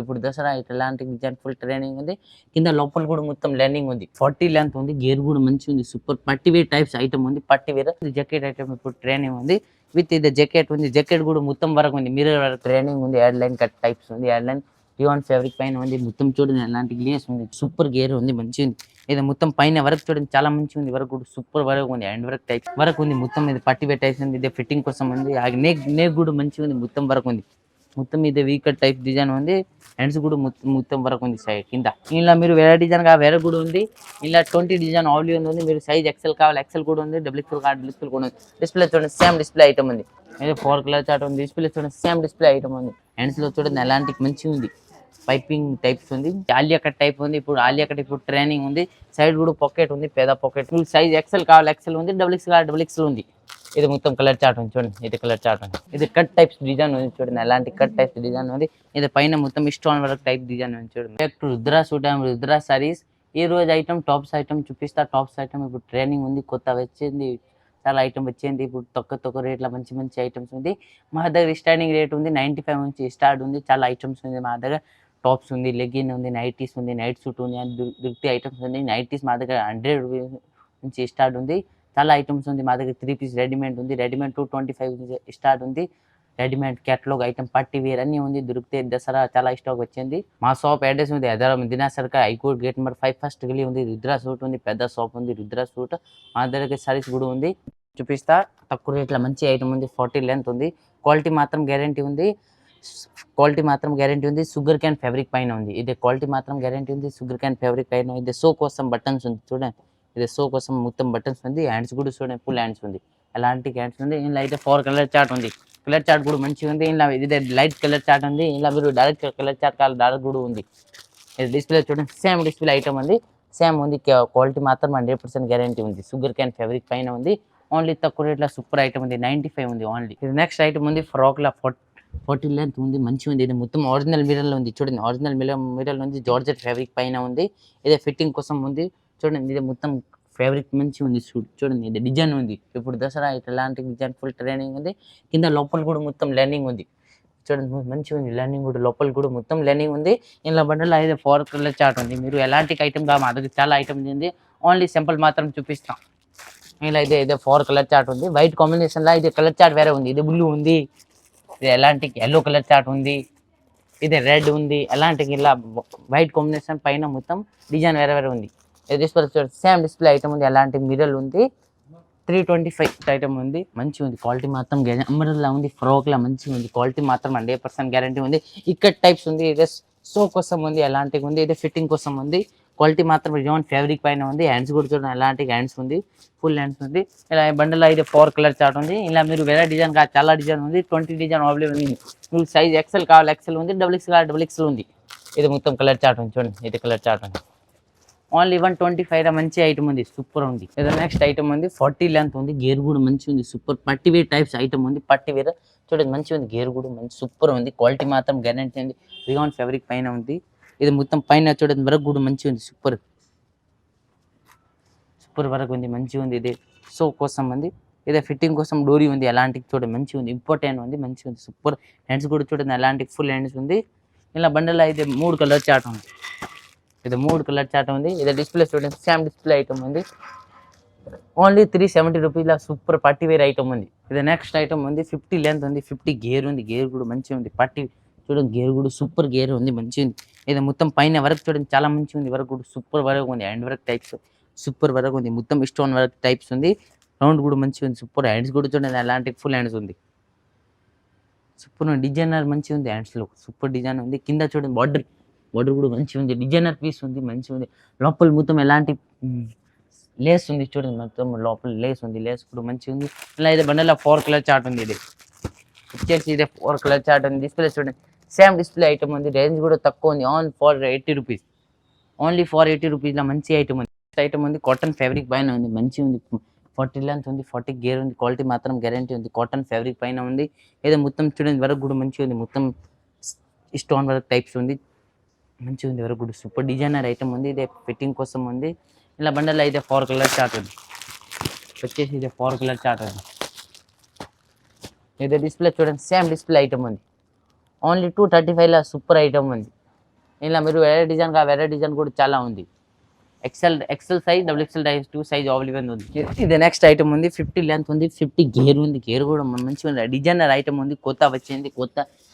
ఇప్పుడు దసరా ఇట్లాంటి design full training ఉంది. కింద లోపల కూడా మొత్తం లెర్నింగ్ ఉంది. 40 లెంత్ ఉంది. గేర్ కూడా మంచిగా ఉంది. సూపర్ పట్టి వేర్ టైప్స్ ఐటమ్ ఉంది. పట్టి వేర్ జాకెట్ ఐటమ్ ఇప్పుడు ట్రైనింగ్ ఉంది. విత్ ఇది జాకెట్ ఉంది. జాకెట్ కూడా మొత్తం వరకు ఉంది. మిర్రర్ వరకు ట్రైనింగ్ ఉంది. యాడ్ లైన్ కట్ టైప్స్ ఉంది. యాడ్ లైన్ రియాన్ ఫ్యాబ్రిక్ పైన ఉంది. మొత్తం చూడండి అలాంటి గ్లేస్ ఉంది. సూపర్ గేర్ ఉంది. మంచిగా ఉంది. ఇది మొత్తం పైన వరకు చూడండి చాలా మంచిగా ఉంది. వరకు కూడా సూపర్ వరకు ఉంది. హ్యాండ్ వర్క్ టైప్ వరకు ఉంది. మొత్తం ఇది పట్టి వేర్ టైప్స్ ఉంది. ఇది ఫిట్టింగ్ కోసం ఉంది. నెక్ కూడా మంచిగా ఉంది. మొత్తం వరకు ఉంది. మొత్తం ఇది వీకర్ టైప్ డిజైన్ ఉంది. హ్యాండ్స్ కూడా మొత్తం వరకు ఉంది సైడ్ కింద. ఇలా మీరు వేరే డిజైన్ కా వేరే కూడా ఉంది. ఇలా 20 డిజైన్ ఆల్రెడీ ఉంది. మీరు సైజ్ ఎక్సెల్ కావాలి ఎక్సెల్ కూడా ఉంది. డబుల్ ఎక్సెల్ కావాలి డబుల్ ఎక్సెల్ కూడా ఉంది. డిస్ప్లే చూడండి సేమ్ డిస్ప్లే ఐటమ్ ఉంది. ఇది 4 కలర్ చార్ట్ ఉంది. డిస్ప్లే చూడండి సేమ్ డిస్ప్లే ఐటమ్ ఉంది. హ్యాండ్స్ లో చూడండి ఎలాంటి మంచిగా ఉంది. పైపింగ్ టైప్స్ ఉంది. ఆలియా కట్ టైప్ ఉంది. ఇప్పుడు ఆలియా కట్ ఇప్పుడు ట్రైనింగ్ ఉంది. సైడ్ కూడా పాకెట్ ఉంది. పేద పాకెట్ సైజ్ ఎక్సెల్ కావాలి ఎక్సెల్ ఉంది. డబుల్ ఎక్సెల్ కావాలి డబుల్ ఎక్సెల్ ఉంది. ఇది మొత్తం కలర్ చార్ట్ ఉంది చూడండి. ఇది కలర్ చార్ట్ ఉంది. ఇది కట్ టైప్స్ డిజైన్ ఉంది చూడండి. ఎలాంటి కట్ టైప్స్ డిజైన్ ఉంది. ఇది పైన మొత్తం స్టోన్ వర్క్ టైప్ డిజైన్ ఉంది చూడండి. Rudra suit and Rudra saris. ఈ రోజు ఐటమ్ టాప్స్ ఐటమ్ చూపిస్తా. టాప్స్ ఐటమ్ ఇప్పుడు ట్రైనింగ్ ఉంది. కొత్త వచ్చింది. చాలా ఐటమ్ వచ్చింది. ఇప్పుడు తక్కువ రేట్ల మంచి మంచి ఐటమ్స్ ఉంది. మా దగ్గర స్టార్టింగ్ రేట్ ఉంది 95 నుంచి స్టార్ట్ ఉంది. చాలా ఐటమ్స్ ఉంది మా దగ్గర. టాప్స్ ఉంది, లెగిన్ ఉంది, నైటీస్ ఉంది, నైట్ సూట్ ఉంది అని దొరికితే ఐటమ్స్ ఉంది. నైటీస్ మా దగ్గర 100 నుంచి స్టార్ట్ ఉంది. చాలా ఐటమ్స్ ఉంది మా దగ్గర. 3 పీస్ రెడీమేడ్ ఉంది. రెడీమేడ్ 225 స్టార్ట్ ఉంది. Readymade catalogue item party wear అన్ని ఉంది. దొరికితే దసరా చాలా స్టాక్ వచ్చింది. మా షాప్ అడ్రస్ ఉంది హైదరాబాద్ దినా సర్కార్ హైకోర్ట్ గేట్ నెంబర్ 5 ఫస్ట్ గలీ ఉంది. రుద్రా సూట్ ఉంది. పెద్ద షాప్ ఉంది రుద్రా సూట్. మా దగ్గర సారీస్ కూడా ఉంది. చూపిస్తా. తక్కువ రేట్ల మంచి ఐటమ్ ఉంది. 40 లెంత్ ఉంది. క్వాలిటీ మాత్రం గ్యారంటీ ఉంది. షుగర్ క్యాన్ ఫ్యాబ్రిక్ పైన ఉంది. ఇది క్వాలిటీ మాత్రం గ్యారంటీ ఉంది. షుగర్ క్యాన్ ఫ్యాబ్రిక్ పైన ఇది సో కోసం బటన్స్ ఉంది చూడండి. ఇది సో కోసం మొత్తం బటన్స్ ఉంది. హ్యాండ్స్ కూడా చూడండి ఫుల్ హ్యాండ్స్ ఉంది. ఎలాంటి హ్యాండ్స్ ఉంది. ఇలా అయితే 4 కలర్ చార్ట్ ఉంది. కలర్ చార్ట్ కూడా మంచిగా ఉంది. ఇలా ఇది లైట్ కలర్ చార్ట్ ఉంది. ఇలా మీరు డైరెక్ట్ కలర్ చార్ట్ కావాలి డైరెక్ట్ కూడా ఉంది. ఇది డిస్ప్లే చూడండి సేమ్ డిస్ప్లే ఐటమ్ ఉంది. సేమ్ ఉంది. క్వాలిటీ మాత్రం 100% గ్యారంటీ ఉంది. షుగర్ క్యాన్ ఫ్యాబ్రిక్ పైన ఉంది. ఓన్లీ తక్కువ రేట్లో సూపర్ ఐటమ్ ఉంది. 95 ఉంది ఓన్లీ. ఇది నెక్స్ట్ ఐటమ్ ఉంది. ఫ్రాక్ల 40 లెంత్ ఉంది. మంచిగా ఉంది. ఇది మొత్తం ఒరిజినల్ మిర్రర్ ఉంది చూడండి. ఒరిజినల్ మిర్రర్ ఉంది. జార్జెట్ ఫ్యాబ్రిక్ పైన ఉంది. ఇది ఫిట్టింగ్ కోసం ఉంది చూడండి. ఇది మొత్తం ఫ్యాబ్రిక్ మంచిగా ఉంది. చూడండి ఇది డిజైన్ ఉంది. ఇప్పుడు దసరా ఇట్లాంటి డిజైన్ ఫుల్ ట్రైనింగ్ ఉంది. కింద లోపల కూడా మొత్తం లెర్నింగ్ ఉంది చూడండి. మంచిగా ఉంది. లెర్నింగ్ కూడా లోపల కూడా మొత్తం లెర్నింగ్ ఉంది. ఇలా బండలో అయితే 4 కలర్ చార్ట్ ఉంది. మీరు ఎలాంటి ఐటమ్ కా మా దగ్గర చాలా ఐటమ్ ఉంది. ఓన్లీ సింపుల్ మాత్రం చూపిస్తాం. ఇలా అయితే 4 కలర్ చార్ట్ ఉంది. వైట్ కాంబినేషన్ లా ఇది కలర్ చార్ట్ వేరే ఉంది. ఇది బ్లూ ఉంది. ఇది ఎలాంటి ఎల్లో కలర్ చార్ట్ ఉంది. ఇది రెడ్ ఉంది. ఎలాంటి ఇలా వైట్ కాంబినేషన్ పైన మొత్తం డిజైన్ వేరే ఉంది. డిస్ప్లే సేమ్ డిస్ప్లే ఐటమ్ ఉంది. ఎలాంటి మిర్రర్ ఉంది. 325 ఐటమ్ ఉంది. మంచిగా ఉంది. క్వాలిటీ మాత్రం అంబరెల్లా ఉంది. ఫ్రాక్ లా మంచిగా ఉంది. క్వాలిటీ మాత్రం 100% గ్యారంటీ ఉంది. ఇక్కడ టైప్స్ ఉంది. ఇది సో కోసం ఉంది. ఎలాంటివి ఉంది. ఇది ఫిట్టింగ్ కోసం ఉంది. క్వాలిటీ మాత్రం రియాన్ ఫ్యాబ్రిక్ పైన ఉంది. హ్యాండ్స్ కూడా చూడండి ఎలాంటి హ్యాండ్స్ ఉంది. ఫుల్ హ్యాండ్స్ ఉంది. ఇలా బండిలో అయితే 4 కలర్ చార్ట్ ఉంది. ఇలా మీరు వేరే డిజైన్ కాదు చాలా డిజైన్ ఉంది. 20 డిజైన్ అవైలబుల్ ఉంది. మీకు సైజ్ ఎక్సెల్ కావాలి ఎక్సెల్ ఉంది. డబుల్ ఎక్సెల్ కావాలి డబుల్ ఎక్సెల్ ఉంది. ఇది మొత్తం కలర్ చార్ట్ ఉంది చూడండి. ఇది కలర్ చార్ట్ ఉంది. ఓన్లీ 125 మంచి ఐటమ్ ఉంది. సూపర్ ఉంది. ఏదో నెక్స్ట్ ఐటమ్ ఉంది. 40 లెంత్ ఉంది. గేర్ కూడా మంచిగా ఉంది. సూపర్ పట్టి వేర్ టైప్స్ ఐటమ్ ఉంది. పట్టి వేర్ చూడండి మంచిగా ఉంది. గేర్ కూడా మంచి సూపర్ ఉంది. క్వాలిటీ మాత్రం గ్యారంటీ ఉంది. రియాన్ ఫ్యాబ్రిక్ పైన ఉంది. ఇది మొత్తం పైన చూడండి వరకు కూడా మంచిగా ఉంది. సూపర్ వరకు ఉంది. మంచిగా ఉంది. ఇది సో కోసం ఉంది. ఇదే ఫిట్టింగ్ కోసం డోరీ ఉంది. ఎలాంటి చూడండి మంచిగా ఉంది. ఇంపార్టెంట్ ఉంది. మంచిగా ఉంది. సూపర్ హ్యాండ్స్ కూడా చూడండి ఎలాంటి ఫుల్ హ్యాండ్స్ ఉంది. ఇలా బండలో అయితే 3 కలర్ చార్ట్ ఉంది. ఇది 3 కలర్ చార్ట్ ఉంది. ఇది డిస్ప్లే చూడండి సేమ్ డిస్ప్లే ఐటమ్ ఉంది. ఓన్లీ 370 రూపీస్ల సూపర్ పట్టి వేర్ ఐటమ్ ఉంది. ఇది నెక్స్ట్ ఐటమ్ ఉంది. 50 లెంత్ ఉంది. 50 గేర్ ఉంది. గేర్ కూడా మంచిగా ఉంది. పట్టి చూడండి గేర్ కూడా సూపర్ గేర్ ఉంది. మంచిగా ఉంది. ఇది మొత్తం పైన వరకు చూడండి చాలా మంచిగా ఉంది. వరకు కూడా సూపర్ వరకు ఉంది. హ్యాండ్ వర్క్ టైప్స్ సూపర్ వరకు ఉంది. మొత్తం స్టోన్ వర్క్ టైప్స్ ఉంది. రౌండ్ కూడా మంచిగా ఉంది. సూపర్ హ్యాండ్స్ కూడా చూడండి ఎలాంటి ఫుల్ హ్యాండ్స్ ఉంది. సూపర్ డిజైనర్ మంచిగా ఉంది. హ్యాండ్స్ లో సూపర్ డిజైన్ ఉంది. కింద చూడండి బార్డర్ కూడా మంచిగా ఉంది. డిజైనర్ పీస్ ఉంది. మంచిగా ఉంది. లోపల మొత్తం ఎలాంటి లేస్ ఉంది చూడండి. మొత్తం లోపల లేస్ ఉంది. లేస్ కూడా మంచిగా ఉంది. ఇలా అయితే బండలో 4 కలర్ చార్ట్ ఉంది. ఇది వచ్చేసి ఇదే 4 కలర్ చార్ట్ ఉంది. డిస్ప్లే చూడండి సేమ్ డిస్ప్లే ఐటమ్ ఉంది. రేంజ్ కూడా తక్కువ ఉంది. On for 80 rupees. Only for 80 రూపీస్లో మంచి ఐటమ్ ఉంది. ఐటమ్ ఉంది. కాటన్ ఫ్యాబ్రిక్ పైన ఉంది. మంచిగా ఉంది. 40 లెంత్ ఉంది. 40 గేర్ ఉంది. క్వాలిటీ మాత్రం గ్యారంటీ ఉంది. కాటన్ ఫ్యాబ్రిక్ పైన ఉంది. ఏదో మొత్తం చూడండి వరకు కూడా మంచిగా ఉంది. మొత్తం స్టోన్ వర్క్ టైప్స్ ఉంది. మంచిగా ఉంది. వరకు కూడా సూపర్ డిజైనర్ ఐటమ్ ఉంది. ఇదే ఫిట్టింగ్ కోసం ఉంది. ఇలా బండల్లో అయితే 4 కలర్ చార్ట్ ఉంది. వచ్చేసి ఇదే 4 కలర్ చార్ట్ ఉంది. ఇదే డిస్ప్లే చూడండి సేమ్ డిస్ప్లే ఐటమ్ ఉంది. ఓన్లీ 235ల సూపర్ ఐటమ్ ఉంది. ఇలా మీరు వేరే డిజైన్ కూడా చాలా ఉంది. XL size, double XL size, 2 size available ఉంది. ఇది నెక్స్ట్ ఐటమ్ ఉంది. 50 లెంత్ ఉంది, 50 గేర్ ఉంది. గేర్ కూడా మంచిగా ఉంది. డిజైనర్ ఐటమ్ ఉంది. కొత్త వచ్చింది.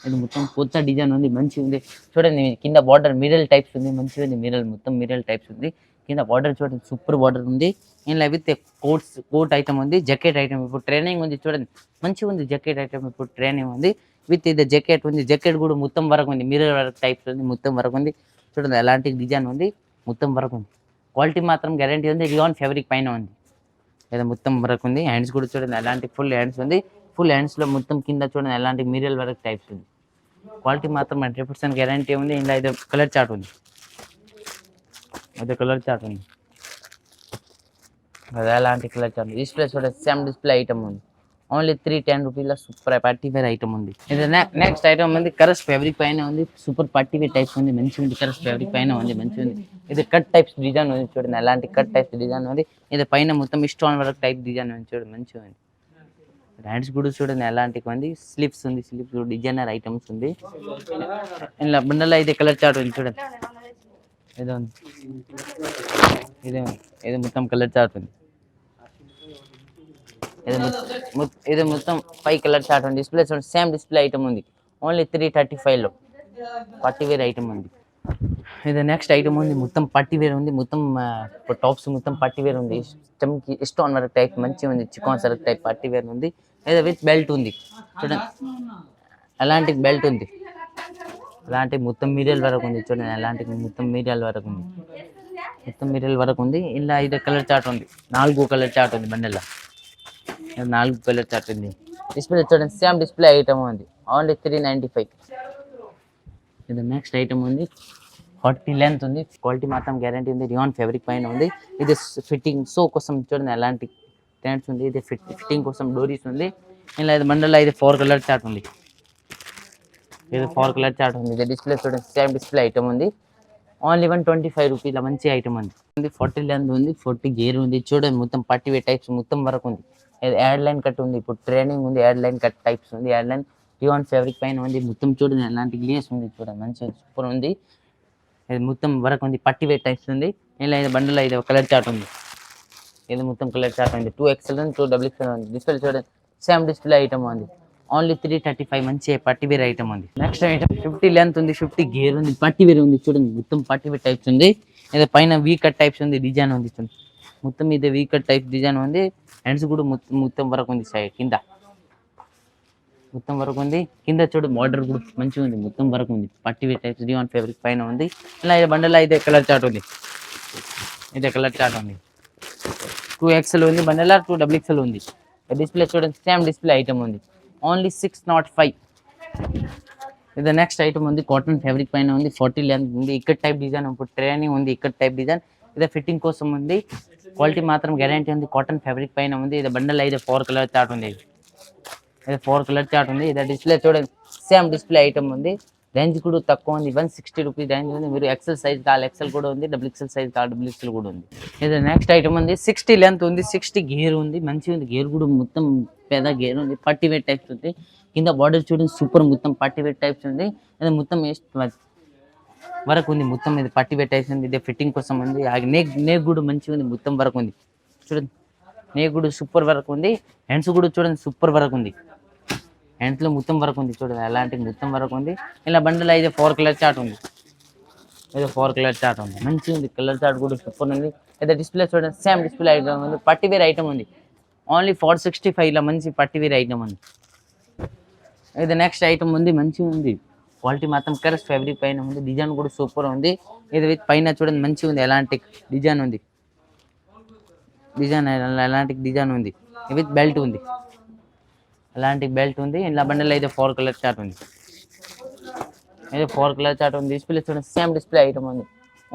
ఇది మొత్తం కొత్త డిజైన్ ఉంది. మంచిగా ఉంది. చూడండి కింద బార్డర్ మిరల్ టైప్స్ ఉంది. మంచిగా ఉంది. మొత్తం మిరల్ టైప్స్ ఉంది. కింద బార్డర్ చూడండి సూపర్ బార్డర్ ఉంది. ఇలా విత్ కోట్ ఐటమ్ ఉంది. జాకెట్ ఐటమ్ ఇప్పుడు ట్రైనింగ్ ఉంది. చూడండి మంచిగా ఉంది. జాకెట్ ఐటమ్ ఇప్పుడు ట్రైనింగ్ ఉంది. విత్ ఇది జాకెట్ ఉంది. జాకెట్ కూడా మొత్తం వరకు ఉంది. మిరర్ వర్క్ టైప్స్ ఉంది. మొత్తం వరకు ఉంది. చూడండి ఎలాంటి డిజైన్ ఉంది. మొత్తం వరకు ఉంది. క్వాలిటీ మాత్రం గ్యారంటీ ఉంది. రియాన్ ఫ్యాబ్రిక్ పైన ఉంది. లేదా మొత్తం వరకు ఉంది. హ్యాండ్స్ కూడా చూడండి ఎలాంటి ఫుల్ హ్యాండ్స్ ఉంది. ఫుల్ హ్యాండ్స్లో మొత్తం కింద చూడండి ఎలాంటి మిరల్ వర్క్ టైప్స్ ఉంది. క్వాలిటీ మాత్రం 100% గ్యారంటీ ఉంది. ఇలా ఇది కలర్ చార్ట్ ఉంది. అదే కలర్ చార్ట్ ఉంది. అదే ఎలాంటి కలర్ చార్ట్ డిస్ప్లే చూడండి సేమ్ డిస్ప్లే ఐటమ్ ఉంది. ఓన్లీ 310 రూపీల సూపర్ పార్టీ వేర్ ఐటమ్ ఉంది. ఇది నెక్స్ట్ ఐటమ్ ఉంది. కరస్ ఫ్యాబ్రిక్ పైన ఉంది. సూపర్ పార్టీ వేర్ టైప్స్ ఉంది. మంచిగా ఉంది. కరస్ ఫ్యాబ్రిక్ పైన ఉంది. మంచిగా ఉంది. ఇది కట్ టైప్స్ డిజైన్ ఉంది. చూడండి ఎలాంటి కట్ టైప్స్ డిజైన్ ఉంది. ఇది పైన మొత్తం స్టోన్ వర్క్ టైప్ డిజైన్ ఉంది. చూడండి మంచిగా ఉంది. హ్యాండ్స్ కూడా చూడండి ఎలాంటివి ఉంది. స్లిప్స్ ఉంది. స్లిప్స్ డిజైనర్ ఐటమ్స్ ఉంది. ఇలా బండల్లో ఇది కలర్ చార్ట్ ఉంది. చూడండి ఇది ఉంది. ఇది మొత్తం కలర్ చార్ట్ ఉంది. ఇది మొత్తం 5 కలర్ చార్ట్ ఉంది. డిస్ప్లే చూడండి సేమ్ డిస్ప్లే ఐటమ్ ఉంది. ఓన్లీ 335లో పార్టీ వేర్ ఐటమ్ ఉంది. ఇది నెక్స్ట్ ఐటమ్ ఉంది. మొత్తం పార్టీ వేర్ ఉంది. మొత్తం టాప్స్ మొత్తం పార్టీ వేర్ ఉంది. స్టోన్ వర్క్ టైప్ మంచిగా ఉంది. Chicken work type party wear ఉంది. ఏదో విత్ బెల్ట్ ఉంది. చూడండి అలాంటి బెల్ట్ ఉంది. అలాంటి మొత్తం మీడియల్ వరకు ఉంది. చూడండి అలాంటి మొత్తం మీడియల్ వరకు ఉంది. ఇలా ఇది కలర్ చార్ట్ ఉంది. 4 కలర్ చార్ట్ ఉంది. బండిలో 4 కలర్ చార్ట్ ఉంది. డిస్ప్లే చూడండి సేమ్ డిస్ప్లే ఐటమ్ ఉంది. ఓన్లీ 395. ఇది నెక్స్ట్ ఐటమ్ ఉంది. 40 లెంత్ ఉంది. క్వాలిటీ మాత్రం గ్యారంటీ ఉంది. రియాన్ ఫ్యాబ్రిక్ పైన ఉంది. ఇది ఫిట్టింగ్ సో కోసం చూడండి ఎలాంటి టెంట్స్ ఉంది. ఇది ఫిట్టింగ్ కోసం డోరీస్ ఉంది. ఇలా ఇది బండల్లో ఇది 4 కలర్ చార్ట్ ఉంది. ఇది 4 కలర్ చార్ట్ ఉంది. ఇది డిస్ప్లే చూడండి సేమ్ డిస్ప్లే ఐటమ్ ఉంది. ఓన్లీ 125 రూపీల మంచి ఐటమ్ ఉంది. 40 లెంత్ ఉంది. 40 గేర్ ఉంది. చూడండి మొత్తం పార్టీ వేర్ టైప్స్ మొత్తం వరకు ఉంది. యాడ్ లైన్ కట్ ఉంది. ఇప్పుడు ట్రైనింగ్ ఉంది. యాడ్ లైన్ కట్ టైప్స్ ఉంది. యాడ్ లైన్ రియాన్ ఫ్యాబ్రిక్ పైన ఉంది. మొత్తం చూడండి ఎలాంటి గ్లేస్ ఉంది. చూడండి మంచిగా సూపర్ ఉంది. ఇది మొత్తం వరకు ఉంది. పట్టి వేర్ టైప్స్ ఉంది. ఇలా ఇది బండిలో ఇది కలర్ చార్ట్ ఉంది. ఇది మొత్తం కలర్ చార్ట్ ఉంది. 2XL ఉంది. 2XXL ఉంది. డిస్ప్లే చూడండి సేమ్ డిస్ప్లే ఐటమ్ ఉంది. ఓన్లీ 335 మంచి పట్టి వేర్ ఐటమ్ ఉంది. నెక్స్ట్ ఐటమ్ 50 లెంత్ ఉంది. 50 గేర్ ఉంది. పట్టి వేర్ ఉంది. చూడండి మొత్తం పట్టి వేర్ టైప్స్ ఉంది. ఇది పైన వీ కట్ టైప్స్ ఉంది. డిజైన్ ఉంది. చూడండి మొత్తం ఇది వీ కట్ టైప్ డిజైన్ ఉంది. హ్యాండ్స్ కూడా మొత్తం వరకు ఉంది. సైడ్ కింద మొత్తం వరకు ఉంది. కింద చూడు బార్డర్ కూడా మంచిగా ఉంది. మొత్తం వరకు ఉంది. పట్టి వేర్ టైప్స్ రియాన్ ఫ్యాబ్రిక్ పైన ఉంది. ఇలా ఇది బండల్లో ఇదే కలర్ చార్ట్ ఉంది. 2XL ఉంది. బండల్లో 2XXL ఉంది. డిస్ప్లే చూడండి సేమ్ డిస్ప్లే ఐటమ్ ఉంది. ఓన్లీ 605. ఇది నెక్స్ట్ ఐటమ్ ఉంది. కాటన్ ఫ్యాబ్రిక్ పైన ఉంది. 40 లెంత్ ఉంది. ఇక్కడ టైప్ డిజైన్ ఇప్పుడు ట్రైనింగ్ ఉంది. ఇక్కడ టైప్ డిజైన్ ఇది ఫిట్టింగ్ కోసం ఉంది. క్వాలిటీ మాత్రం గ్యారంటీ ఉంది. కాటన్ ఫ్యాబ్రిక్ పైన ఉంది. ఇది బండల్ అయితే 4 కలర్ చార్ట్ ఉంది. ఇది 4 కలర్ చార్ట్ ఉంది. ఇది డిస్ప్లే చూడండి సేమ్ డిస్ప్లే ఐటమ్ ఉంది. రేంజ్ కూడా తక్కువ ఉంది. 160 రూపీస్ రేంజ్ ఉంది. మీరు ఎక్సెల్ సైజ్ కావాలి ఎక్సెల్ కూడా ఉంది. XXL సైజ్ కావాలి XXL కూడా ఉంది. ఇది నెక్స్ట్ ఐటమ్ ఉంది. 60 లెంత్ ఉంది. 60 గేర్ ఉంది. మంచిగా ఉంది. గేర్ కూడా మొత్తం పెద్ద గేర్ ఉంది. పట్టి వేర్ టైప్స్ ఉంది. కింద బార్డర్ చూడండి సూపర్ మొత్తం పట్టి వేర్ టైప్స్ ఉంది. ఇది మొత్తం వరకు ఉంది. మొత్తం ఇది పట్టి వేర్ టైప్స్ ఉంది. ఇది ఫిట్టింగ్ కోసం ఉంది. నేక్ కూడా మంచిగా ఉంది. మొత్తం వరకు ఉంది. చూడండి నేక్ కూడా సూపర్ వరకు ఉంది. హ్యాండ్స్ కూడా చూడండి సూపర్ వరకు ఉంది. హ్యాండ్స్లో మొత్తం వరకు ఉంది. చూడండి అలాంటి మొత్తం వరకు ఉంది. ఇలా బండిలో అయితే 4 కలర్ చార్ట్ ఉంది. ఏదో 4 కలర్ చార్ట్ ఉంది. మంచిగా ఉంది. కలర్ చార్ట్ కూడా సూపర్ ఉంది. అయితే డిస్ప్లే చూడండి సేమ్ డిస్ప్లే ఐటమ్ ఉంది. పట్టి వేర్ ఐటమ్ ఉంది. ఓన్లీ 465లో మంచి పట్టి వేర్ ఐటమ్ ఉంది. ఇది నెక్స్ట్ ఐటమ్ ఉంది. మంచిగా ఉంది. క్వాలిటీ మాత్రం కరస్ ఫ్యాబ్రిక్ పైన ఉంది. డిజైన్ కూడా సూపర్ ఉంది. ఇది విత్ పైన చూడండి మంచిగా ఉంది. ఎలాంటి డిజైన్ ఉంది. ఎలాంటి డిజైన్ ఉంది. విత్ బెల్ట్ ఉంది. అలాంటి బెల్ట్ ఉంది. ఇలా బండిలో అయితే 4 కలర్ చార్ట్ ఉంది. ఇది 4 కలర్ చార్ట్ ఉంది. డిస్ప్లే చూడండి సేమ్ డిస్ప్లే ఐటమ్ ఉంది.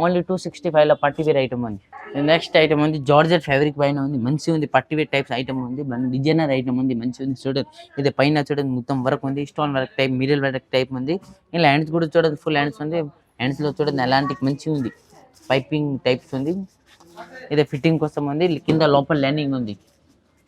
ఓన్లీ 265లో పట్టి వేర్ ఐటమ్ ఉంది. నెక్స్ట్ ఐటమ్ ఉంది. జార్జెట్ ఫ్యాబ్రిక్ పైన ఉంది. మంచిగా ఉంది. పట్టి వేర్ టైప్స్ ఐటమ్ ఉంది. డిజైనర్ ఐటమ్ ఉంది. మంచిగా ఉంది. చూడండి ఇది పైన చూడండి మొత్తం వర్క్ ఉంది. Stone work type middle work type ఉంది. ఇలా హ్యాండ్స్ కూడా చూడండి ఫుల్ హ్యాండ్స్ ఉంది. హ్యాండ్స్లో చూడండి ఎలాంటి మంచిగా ఉంది. పైపింగ్ టైప్స్ ఉంది. ఇది ఫిట్టింగ్ కోసం ఉంది. కింద లోపల లైనింగ్ ఉంది.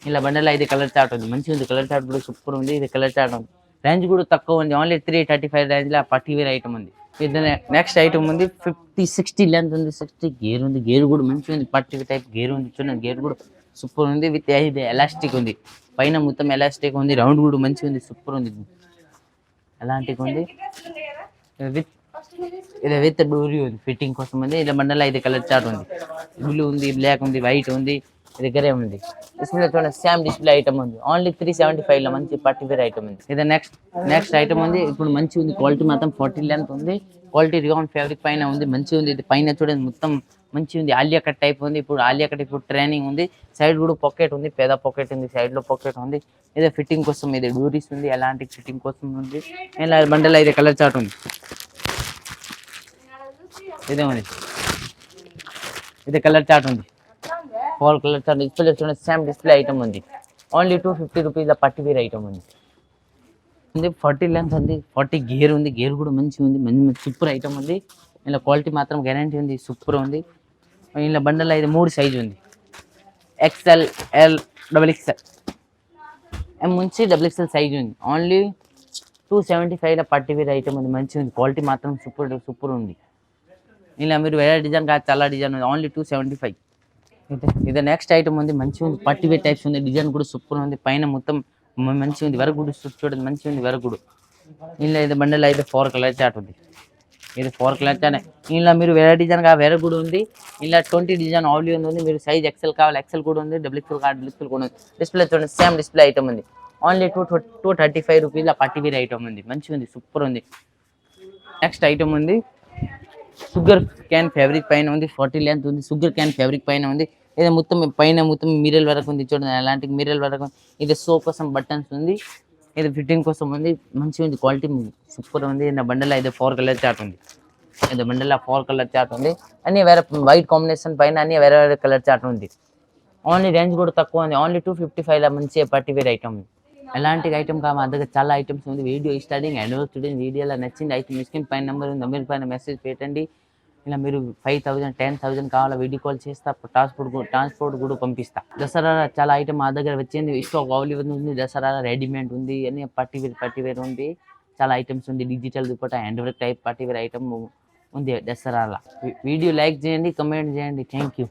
ఇలా బండలో ఇది కలర్ చార్ట్ ఉంది. మంచిగా ఉంది. కలర్ చార్ట్ కూడా సూపర్ ఉంది. ఇది కలర్ చార్ట్ ఉంది. రేంజ్ కూడా తక్కువ ఉంది. ఓన్లీ 335 రేంజ్లో పట్టి వేర్ ఐటమ్ ఉంది. ఇది నెక్స్ట్ ఐటమ్ ఉంది 50-60 లెంత్ ఉంది, 60 గేర్ ఉంది, గేర్ కూడా మంచిగా ఉంది, పట్టి టైప్ గేర్ ఉంది చూడండి, గేర్ కూడా సూపర్ ఉంది, విత్ ఇది ఎలాస్టిక్ ఉంది, పైన మొత్తం ఎలాస్టిక్ ఉంది, రౌండ్ కూడా మంచిగా ఉంది, సూపర్ ఉంది, ఎలాంటివి ఉంది విత్ ఇది విత్ డోరీ ఉంది, ఫిట్టింగ్ కోసం ఉంది. ఇలా బండల్ 5 కలర్ చార్ట్ ఉంది, బ్లూ ఉంది, బ్లాక్ ఉంది, వైట్ ఉంది, దగ్గరే ఉంది. డిస్ప్లే చూడండి సేమ్ డిస్ప్లే ఐటమ్ ఉంది, ఓన్లీ 375 లో మంచి పట్టి వేర్ ఐటమ్ ఉంది. ఇది నెక్స్ట్ ఐటమ్ ఉంది, ఇప్పుడు మంచి ఉంది, క్వాలిటీ మాత్రం 40 లెంత్ ఉంది, క్వాలిటీ రిగాన్ ఫ్యాబ్రిక్ పైన ఉంది, మంచిగా ఉంది. ఇది పైన చూడండి మొత్తం మంచిగా ఉంది, ఆలియా కట్ టైప్ ఉంది, ఇప్పుడు ఆలియా కట్ ఇప్పుడు ట్రైనింగ్ ఉంది, సైడ్ కూడా పాకెట్ ఉంది, పెద్ద పాకెట్ ఉంది, సైడ్ లో పాకెట్ ఉంది. ఇది ఫిట్టింగ్ కోసం, ఇది డోరీస్ ఉంది, ఎలాంటి ఫిట్టింగ్ కోసం ఉంది. ఇలా బండల్ 5 కలర్ చార్ట్ ఉంది, ఇదే ఉంది, ఇది కలర్ చార్ట్ ఉంది, 4 కలర్ చార్ట్. డిస్ప్లే చూడండి సేమ్ డిస్ప్లే ఐటమ్ ఉంది, ఓన్లీ 250 రూపీస్ పట్టి వేర్ ఐటమ్ ఉంది. 40 లెంత్ ఉంది, 40 గేర్ ఉంది, గేర్ కూడా మంచిగా ఉంది, మంచి సూపర్ ఐటమ్ ఉంది. ఇలా క్వాలిటీ మాత్రం గ్యారంటీ ఉంది, సూపర్ ఉంది. ఇలా బండల్ 3 సైజు ఉంది, XL, L, XXL, M నుంచి XXL సైజు ఉంది, ఓన్లీ 275 పట్టి వేర్ ఐటమ్ ఉంది, మంచిగా ఉంది, క్వాలిటీ మాత్రం సూపర్ ఉంది. ఇలా మీరు వేరే డిజైన్ కాదు, చాలా డిజైన్ ఉంది, ఓన్లీ 275. ఇది నెక్స్ట్ ఐటమ్ ఉంది, మంచిగా ఉంది, పట్టి వేర్ టైప్స్ ఉంది, డిజైన్ కూడా సూపర్ ఉంది, పైన మొత్తం మంచిగా ఉంది, వరకు కూడా చూడండి మంచిగా ఉంది, వరకు కూడా. ఇలా ఇది బండల్ 4 కలర్ చార్ట్ ఉంది, ఇది 4 కలర్ చార్ట్. ఇలా మీరు వేరే డిజైన్ కావాలి, వేరే కూడా ఉంది. ఇలా 20 డిజైన్ ఆల్రెడీ ఉంది, మీరు సైజ్ XL కావాలి, XL కూడా ఉంది, XXL కావాలి, XXL కూడా ఉంది. డిస్ప్లే చూడండి సేమ్ డిస్ప్లే ఐటమ్ ఉంది, ఓన్లీ 235 రూపీస్ పట్టి వేర్ ఐటమ్ ఉంది, మంచిగా ఉంది, సూపర్ ఉంది. నెక్స్ట్ ఐటమ్ ఉంది, షుగర్ క్యాన్ ఫ్యాబ్రిక్ పైన ఉంది, 40 లెంత్ ఉంది, షుగర్ క్యాన్ ఫ్యాబ్రిక్ పైన ఉంది. ఇది మొత్తం పైన మొత్తం మిరల్ వరకు ఉంది చూడండి, అలాంటి మిరల్ వరకు. ఇది సో కోసం బటన్స్ ఉంది, ఇది ఫిట్టింగ్ కోసం ఉంది, మంచిగా ఉంది, క్వాలిటీ సూపర్ ఉంది. నా బండల్ 4 కలర్ చార్ట్ ఉంది, ఇది బండల్ 4 కలర్ చార్ట్ ఉంది, అన్ని వేరే వైట్ కాంబినేషన్ పైన అన్ని వేరే వేరే కలర్ చార్ట్ ఉంది. ఓన్లీ రేంజ్ కూడా తక్కువ ఉంది, ఓన్లీ 255 మంచిగా పట్టి వేర్ ఐటమ్ ఉంది. ఎలాంటి ఐటమ్ కావాలి, మా దగ్గర చాలా ఐటమ్స్ ఉంది. వీడియో స్టార్టింగ్ ఎండ్ స్టూడెంట్ వీడియోలో నచ్చింది అయితే మిస్కిన్ పైన నెంబర్ ఉంది, నెంబర్ పైన మెసేజ్ పెట్టండి. ఇలా మీరు 5,000 10,000 కావాలా వీడియో కాల్ చేస్తా, ట్రాన్స్పోర్ట్ కూడా పంపిస్తా. దసరా చాలా ఐటమ్ మా దగ్గర వచ్చింది, స్టాక్ అవైలబుల్ ఉంది, దసరా రెడీమేడ్ ఉంది, అన్ని పట్టి వేర్ ఉంది, చాలా ఐటమ్స్ ఉంది, డిజిటల్ దుపట్టా హ్యాండ్ టైప్ పట్టి వేర్ ఐటమ్ ఉంది దసరాలో. వీడియో లైక్ చేయండి, కమెంట్ చేయండి, థ్యాంక్ యూ.